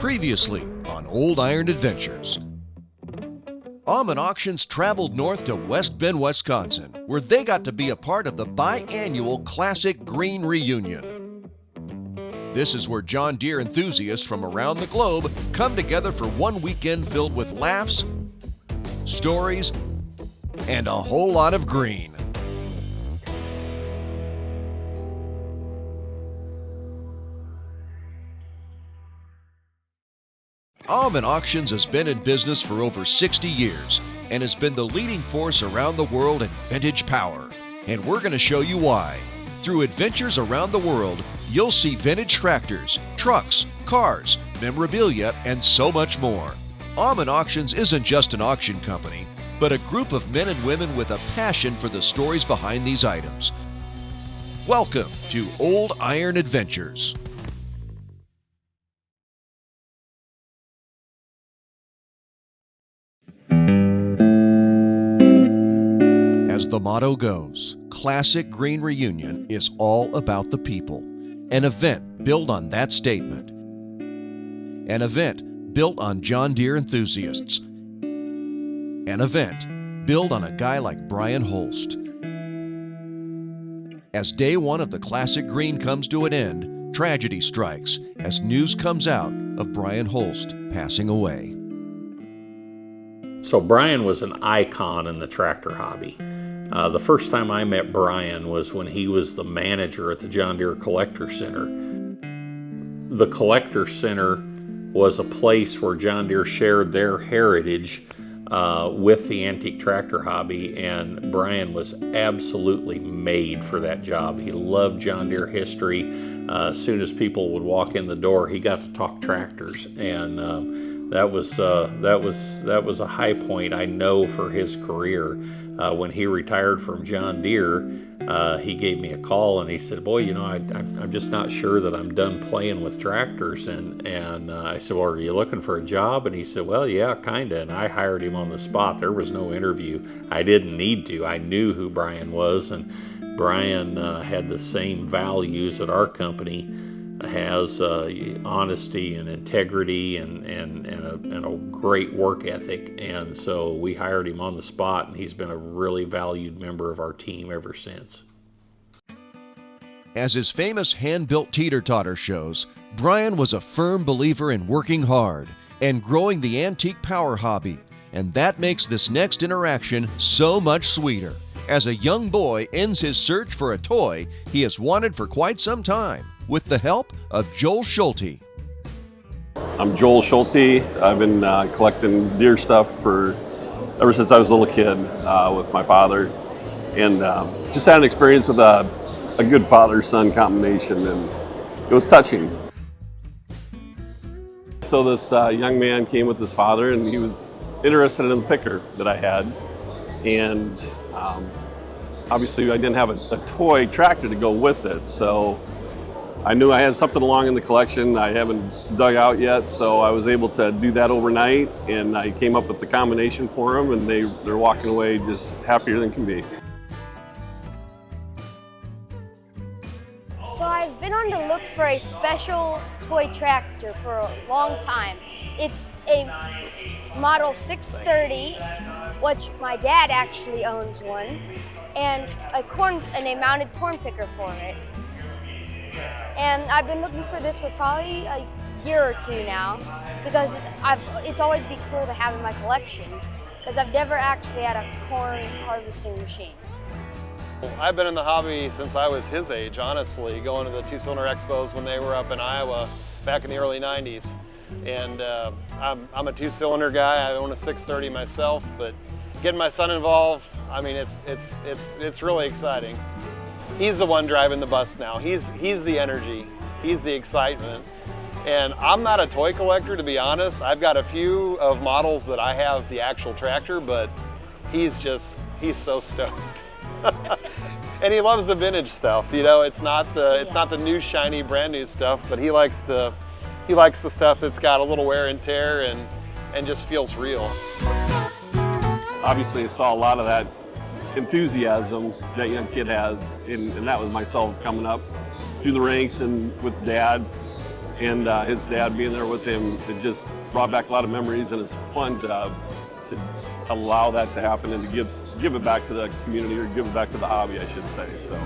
Previously on Old Iron Adventures. Aumann Auctions traveled north to West Bend, Wisconsin, where they got to be a part of the biannual Classic Green Reunion. This is where John Deere enthusiasts from around the globe come together for one weekend filled with laughs, stories, and a whole lot of green. Aumann Auctions has been in business for over 60 years and has been the leading force around the world in vintage power. And we're going to show you why. Through adventures around the world, you'll see vintage tractors, trucks, cars, memorabilia, and so much more. Aumann Auctions isn't just an auction company, but a group of men and women with a passion for the stories behind these items. Welcome to Old Iron Adventures. As the motto goes, Classic Green Reunion is all about the people. An event built on that statement. An event built on John Deere enthusiasts. An event built on a guy like Brian Holst. As day one of the Classic Green comes to an end, tragedy strikes as news comes out of Brian Holst passing away. So Brian was an icon in the tractor hobby. The first time I met Brian was when he was the manager at the John Deere Collector Center. The Collector Center was a place where John Deere shared their heritage with the antique tractor hobby, and Brian was absolutely made for that job. He loved John Deere history. As soon as people would walk in the door, he got to talk tractors, and that was a high point, I know, for his career. When he retired from John Deere, he gave me a call and he said, "Boy, you know, I'm just not sure that I'm done playing with tractors." And I said, "Well, are you looking for a job?" And he said, "Well, yeah, kinda." And I hired him on the spot. There was no interview. I didn't need to. I knew who Brian was, and Brian had the same values that our company has, honesty and integrity and a great work ethic. And so we hired him on the spot, and he's been a really valued member of our team ever since. As his famous hand-built teeter-totter shows, Brian was a firm believer in working hard and growing the antique power hobby, and that makes this next interaction so much sweeter. As a young boy ends his search for a toy he has wanted for quite some time, with the help of Joel Schulte. I'm Joel Schulte. I've been collecting Deere stuff ever since I was a little kid with my father, and just had an experience with a good father-son combination, and it was touching. So this young man came with his father, and he was interested in the picker that I had, and obviously I didn't have a toy tractor to go with it, so I knew I had something along in the collection I haven't dug out yet, so I was able to do that overnight, and I came up with the combination for them, and they're walking away just happier than can be. So I've been on the look for a special toy tractor for a long time. It's a model 630, which my dad actually owns one, and a mounted corn picker for it. And I've been looking for this for probably a year or two now, because it's always been cool to have in my collection, because I've never actually had a corn harvesting machine. I've been in the hobby since I was his age, honestly, going to the two-cylinder expos when they were up in Iowa back in the early 90s. And I'm a two-cylinder guy. I own a 630 myself, but getting my son involved, I mean, it's really exciting. He's the one driving the bus now. He's the energy, he's the excitement. And I'm not a toy collector, to be honest. I've got a few of models that I have the actual tractor, but he's so stoked. And he loves the vintage stuff. You know, it's not the new shiny brand new stuff, but he likes the stuff that's got a little wear and tear and just feels real. Obviously I saw a lot of that enthusiasm that young kid has, and that was myself coming up through the ranks and with Dad, and his dad being there with him, it just brought back a lot of memories, and it's fun to allow that to happen and to give it back to the community, or give it back to the hobby, I should say. So.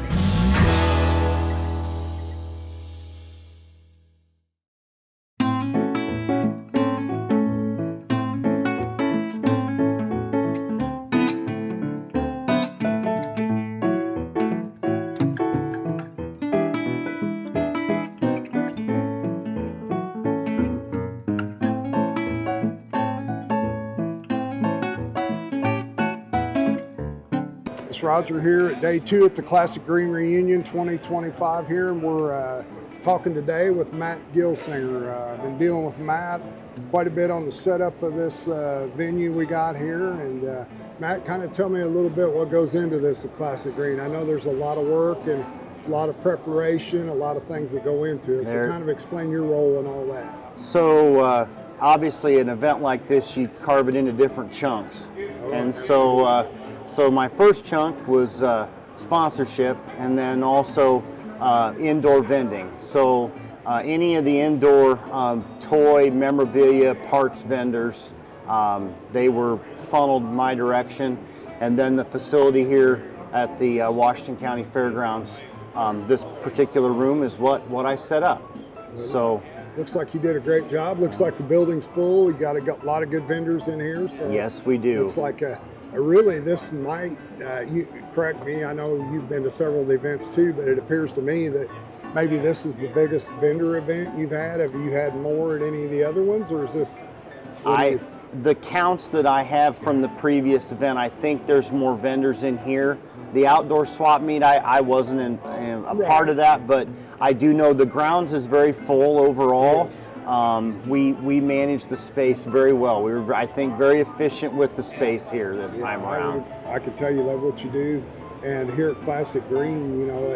It's Roger here at day 2 at the Classic Green Reunion 2025 here, and we're talking today with Matt Gilsinger. I've been dealing with Matt quite a bit on the setup of this venue we got here, and Matt, kind of tell me a little bit what goes into this at Classic Green. I know there's a lot of work and a lot of preparation, a lot of things that go into it, so kind of explain your role and all that. So obviously an event like this, you carve it into different chunks, and so my first chunk was sponsorship, and then also indoor vending. So any of the indoor toy, memorabilia, parts vendors, they were funneled my direction. And then the facility here at the Washington County Fairgrounds, this particular room is what I set up. So looks like you did a great job. Looks like the building's full. You got a lot of good vendors in here. So yes, we do. Looks like really, this might, you correct me, I know you've been to several of the events too, but it appears to me that maybe this is the biggest vendor event you've had. Have you had more at any of the other ones, or is this? The counts that I have from the previous event, I think there's more vendors in here. The outdoor swap meet, I wasn't a part of that, but I do know the grounds is very full overall. Yes. We managed the space very well. We were, I think, very efficient with the space here this time around. I can tell you love what you do, and here at Classic Green, you know,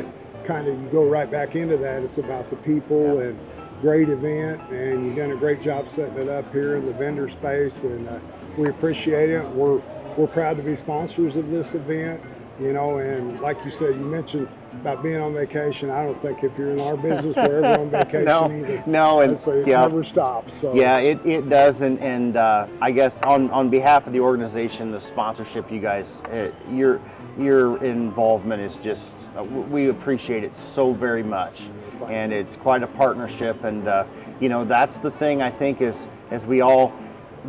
you go right back into that. It's about the people and great event, and you've done a great job setting it up here in the vendor space, and we appreciate it. We're proud to be sponsors of this event, you know, and like you said, you mentioned about being on vacation. I don't think if you're in our business, we're ever on vacation either. No, and it never stops. So. Yeah, it does, and I guess on behalf of the organization, the sponsorship, you guys, your involvement is just, we appreciate it so very much, and it's quite a partnership, and you know, that's the thing I think is, as we all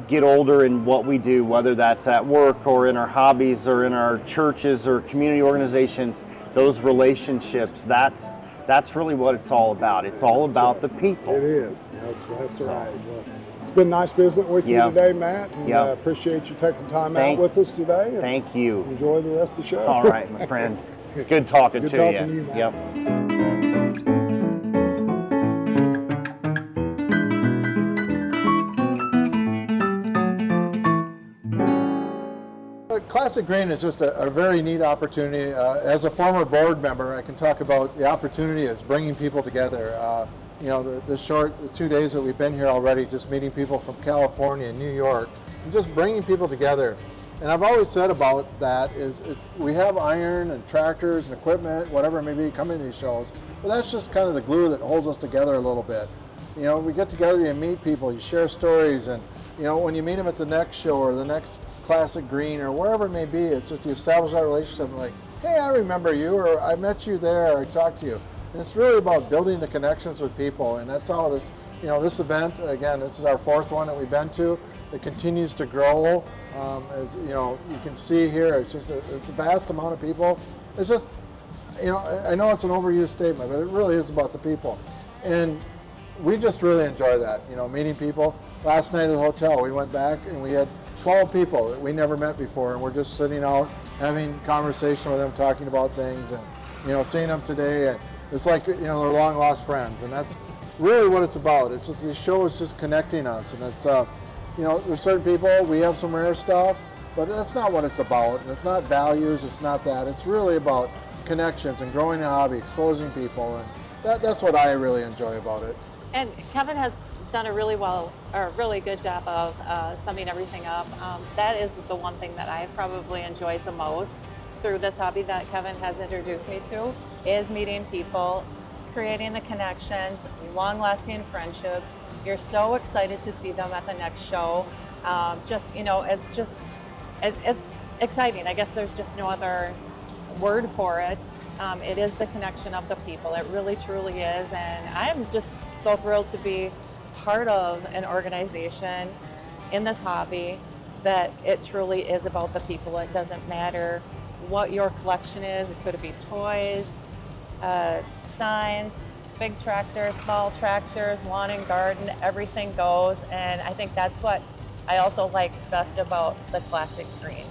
get older in what we do, whether that's at work or in our hobbies or in our churches or community organizations, those relationships, that's really what it's all about. It's all about the people. It is. That's right. Well, it's been nice visiting with you today, Matt. And appreciate you taking time out with us today. Thank you. Enjoy the rest of the show. All right, my friend. Good talking to you. Matt. Yep. Classic Green is just a very neat opportunity. As a former board member, I can talk about the opportunity is bringing people together. You know, the 2 days that we've been here already, just meeting people from California and New York, and just bringing people together. And I've always said about that is we have iron and tractors and equipment, whatever it may be, coming to these shows, but that's just kind of the glue that holds us together a little bit. You know, we get together, you meet people, you share stories, and you know, when you meet them at the next show or the next Classic Green or wherever it may be, it's just you establish that relationship, like, hey, I remember you, or I met you there, or I talked to you. And it's really about building the connections with people, and that's how this, you know, this event, again, this is our 4th one that we've been to. It continues to grow. As you know, you can see here, it's just it's a vast amount of people. It's just, you know, I know it's an overused statement, but it really is about the people. And we just really enjoy that, you know, meeting people. Last night at the hotel, we went back and we had 12 people that we never met before, and we're just sitting out having conversation with them, talking about things, and you know, seeing them today, and it's like, you know, they're long lost friends, and that's really what it's about. It's just, this show is just connecting us, and it's you know, there's certain people, we have some rare stuff, but that's not what it's about, and it's not values, it's not that. It's really about connections and growing a hobby, exposing people, and that's what I really enjoy about it. And Kevin has done a really good job of summing everything up. That is the one thing that I've probably enjoyed the most through this hobby that Kevin has introduced me to, is meeting people, creating the connections, long-lasting friendships. You're so excited to see them at the next show. It's exciting. I guess there's just no other word for it. It is the connection of the people. It really, truly is. And I'm just so thrilled to be part of an organization in this hobby that it truly is about the people. It doesn't matter what your collection is. It could be toys, signs, big tractors, small tractors, lawn and garden, everything goes. And I think that's what I also like best about the classic green.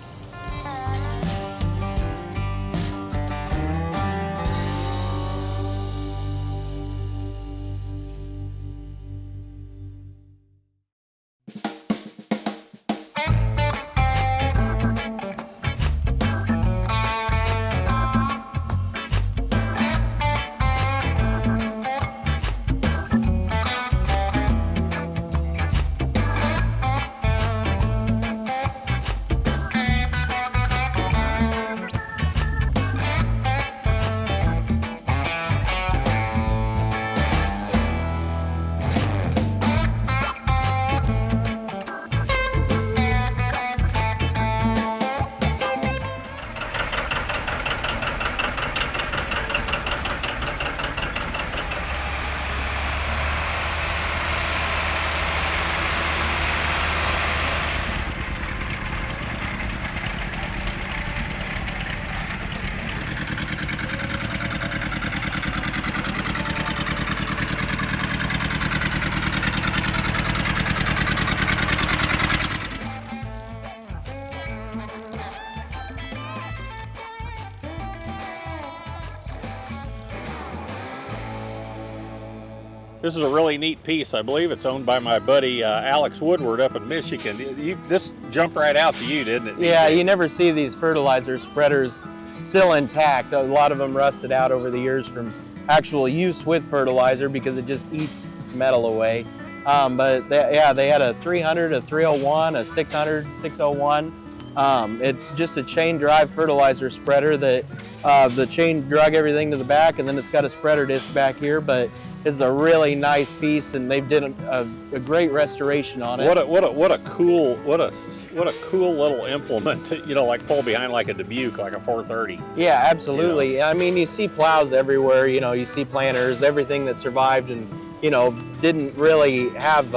This is a really neat piece. I believe it's owned by my buddy Alex Woodward up in Michigan. This jumped right out to you, didn't it? Yeah, you never see these fertilizer spreaders still intact. A lot of them rusted out over the years from actual use with fertilizer because it just eats metal away. But they had a 300, a 301, a 600, 601. It's just a chain drive fertilizer spreader that the chain drug everything to the back, and then it's got a spreader disc back here. But it's a really nice piece, and they've did a great restoration on it. What a cool little implement to, like pull behind like a Dubuque, like a 430. Yeah, absolutely. I mean, you see plows everywhere. You see planters, everything that survived and didn't really have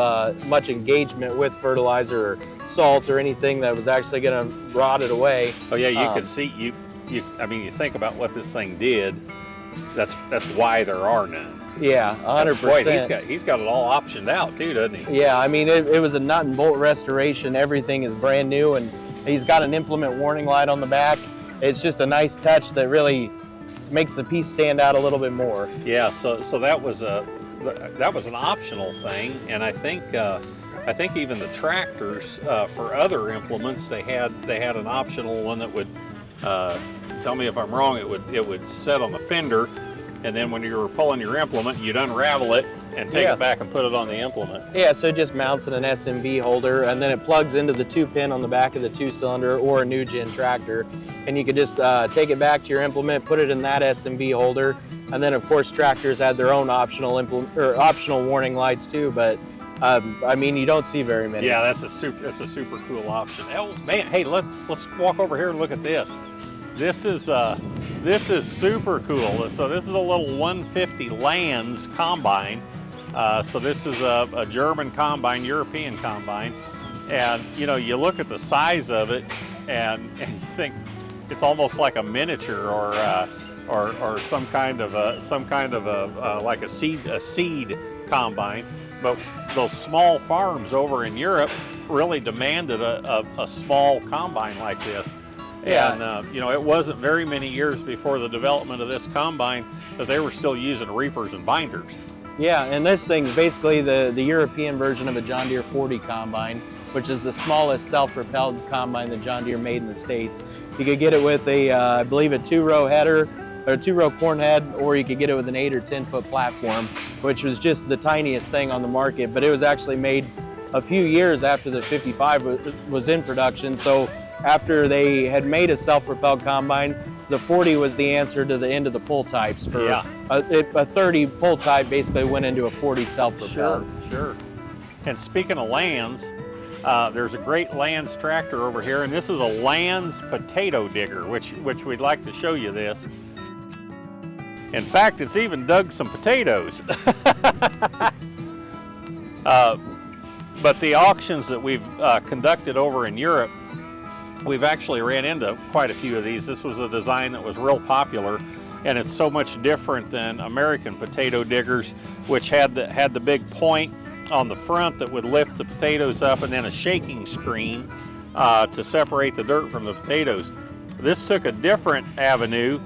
much engagement with fertilizer or salt or anything that was actually going to rot it away. Oh yeah, you can see I mean, you think about what this thing did. That's why there are none. Yeah, 100%. Boy, he's got it all optioned out too, doesn't he? Yeah, I mean, it was a nut and bolt restoration. Everything is brand new, and he's got an implement warning light on the back. It's just a nice touch that really makes the piece stand out a little bit more. Yeah, so that was an optional thing, and I think even the tractors for other implements they had an optional one that would tell me if I'm wrong. It would set on the fender, and then when you were pulling your implement, you'd unravel it and take it back and put it on the implement. Yeah, so it just mounts in an SMB holder, and then it plugs into the 2-pin on the back of the 2-cylinder or a new gen tractor, and you could just take it back to your implement, put it in that SMB holder, and then of course tractors had their own optional warning lights too, but I mean, you don't see very many. Yeah, that's a super cool option. Oh man, hey, let's walk over here and look at this. This is super cool. So this is a little 150 Lands combine. So this is a German combine, European combine, and you look at the size of it, and you think it's almost like a miniature or some kind of like a seed combine. But those small farms over in Europe really demanded a small combine like this. Yeah. And it wasn't very many years before the development of this combine that they were still using reapers and binders. Yeah, and this thing's basically the European version of a John Deere 40 combine, which is the smallest self-propelled combine that John Deere made in the States. You could get it with I believe a 2-row header, or a 2-row corn head, or you could get it with an 8 or 10 foot platform, which was just the tiniest thing on the market, but it was actually made a few years after the 55 was in production. So after they had made a self-propelled combine, the 40 was the answer to the end of the pull types. For Yeah. a 30 pull type basically went into a 40 self-propelled. Sure. And speaking of Lands, there's a great Lands tractor over here, and this is a Lands potato digger, which we'd like to show you this. In fact, it's even dug some potatoes. But the auctions that we've conducted over in Europe, we've actually ran into quite a few of these. This was a design that was real popular, and it's so much different than American potato diggers, which had the big point on the front that would lift the potatoes up, and then a shaking screen to separate the dirt from the potatoes. This took a different avenue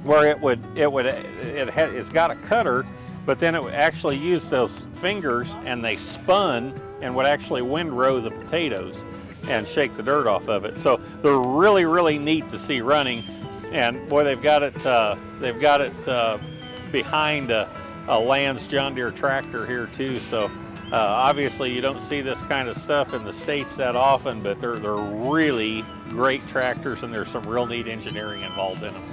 where it's got a cutter, but then it would actually use those fingers, and they spun and would actually windrow the potatoes and shake the dirt off of it. So they're really, really neat to see running. And boy, they've got it behind a Lands John Deere tractor here too. So obviously you don't see this kind of stuff in the States that often, but they're really great tractors, and there's some real neat engineering involved in them.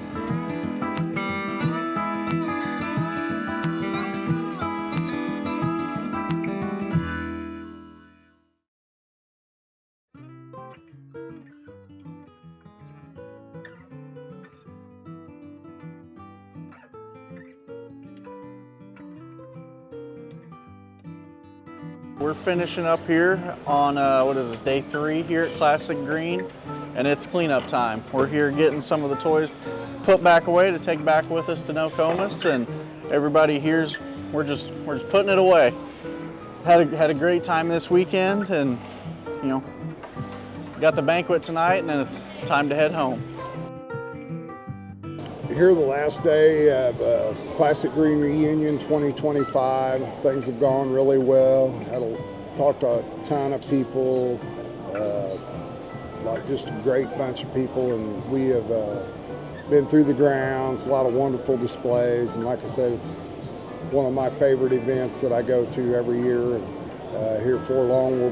We're finishing up here on, what is this, day 3 here at Classic Green, and it's cleanup time. We're here getting some of the toys put back away to take back with us to Nokomis, and everybody here's, we're just putting it away. Had a great time this weekend, and you know, got the banquet tonight, and then it's time to head home. Here the last day of Classic Green Reunion 2025. Things have gone really well. Talked to a ton of people, like just a great bunch of people, and we have been through the grounds, a lot of wonderful displays, and like I said, it's one of my favorite events that I go to every year. And here for long we'll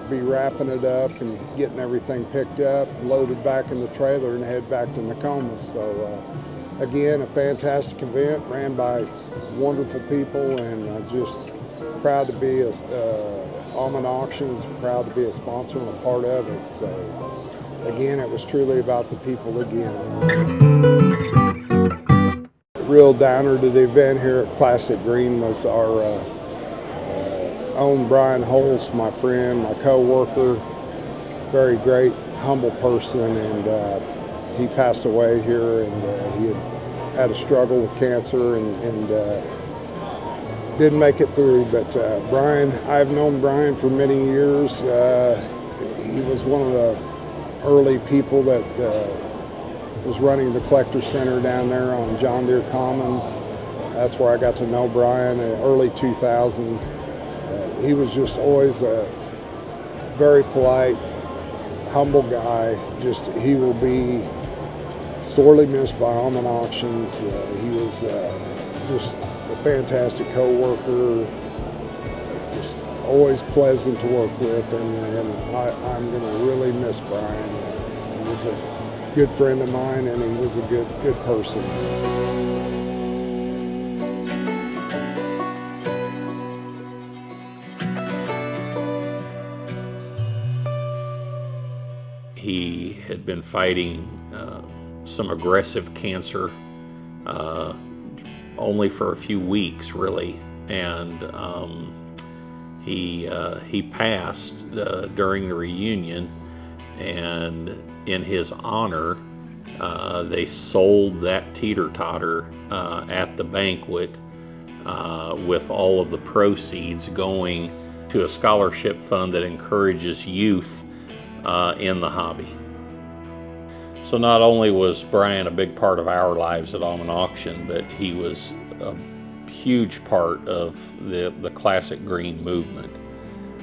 be wrapping it up and getting everything picked up, loaded back in the trailer, and head back to Nokomis. So again, a fantastic event ran by wonderful people, and just proud to be Aumann Auctions, proud to be a sponsor and a part of it. So again, it was truly about the people again. Real downer to the event here at Classic Green was our own Brian Holst, my friend, my co-worker, very great, humble person, and he passed away here, and he had a struggle with cancer and didn't make it through. But Brian, I've known Brian for many years. He was one of the early people that was running the collector center down there on John Deere Commons. That's where I got to know Brian in the early 2000s. He was just always a very polite, humble guy. He will be sorely missed by Aumann Auctions. He was just a fantastic co-worker, just always pleasant to work with, and I'm going to really miss Brian. He was a good friend of mine, and he was a good person. He had been fighting some aggressive cancer only for a few weeks, really, and he passed during the reunion, and in his honor they sold that teeter-totter at the banquet with all of the proceeds going to a scholarship fund that encourages youth in the hobby. So not only was Brian a big part of our lives at Aumann Auction, but he was a huge part of the Classic Green movement.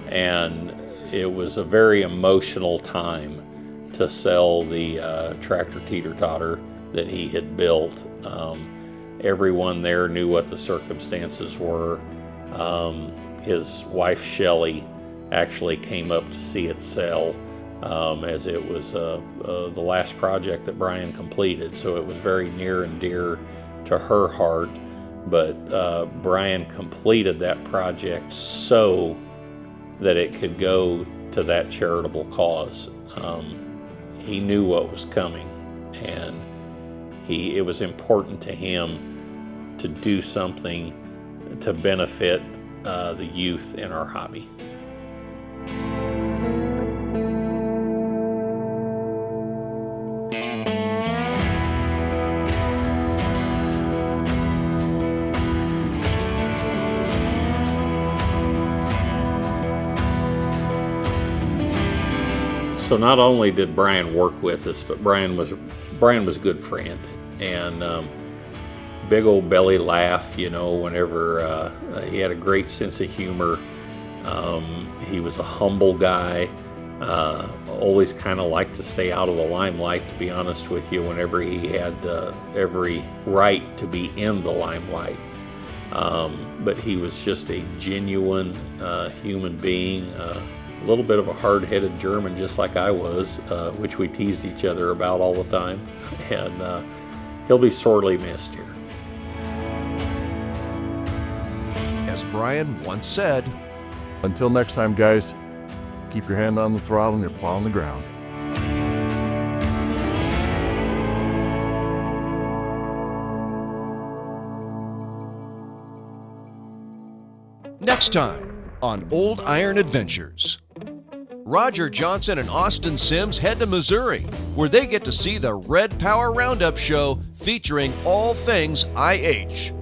And it was a very emotional time to sell the tractor teeter-totter that he had built. Everyone there knew what the circumstances were. His wife Shelley actually came up to see it sell as it was the last project that Brian completed, so it was very near and dear to her heart. But Brian completed that project so that it could go to that charitable cause. He knew what was coming, and it was important to him to do something to benefit the youth in our hobby. So not only did Brian work with us, but Brian was a good friend, and big old belly laugh, you know, whenever he had a great sense of humor. He was a humble guy, always kind of liked to stay out of the limelight, to be honest with you, whenever he had every right to be in the limelight. But he was just a genuine human being, a little bit of a hard-headed German, just like I was, which we teased each other about all the time, and he'll be sorely missed here. As Brian once said, until next time, guys, keep your hand on the throttle and your paw on the ground. next time on Old Iron Adventures. Roger Johnson and Austin Sims head to Missouri, where they get to see the Red Power Roundup show featuring all things IH.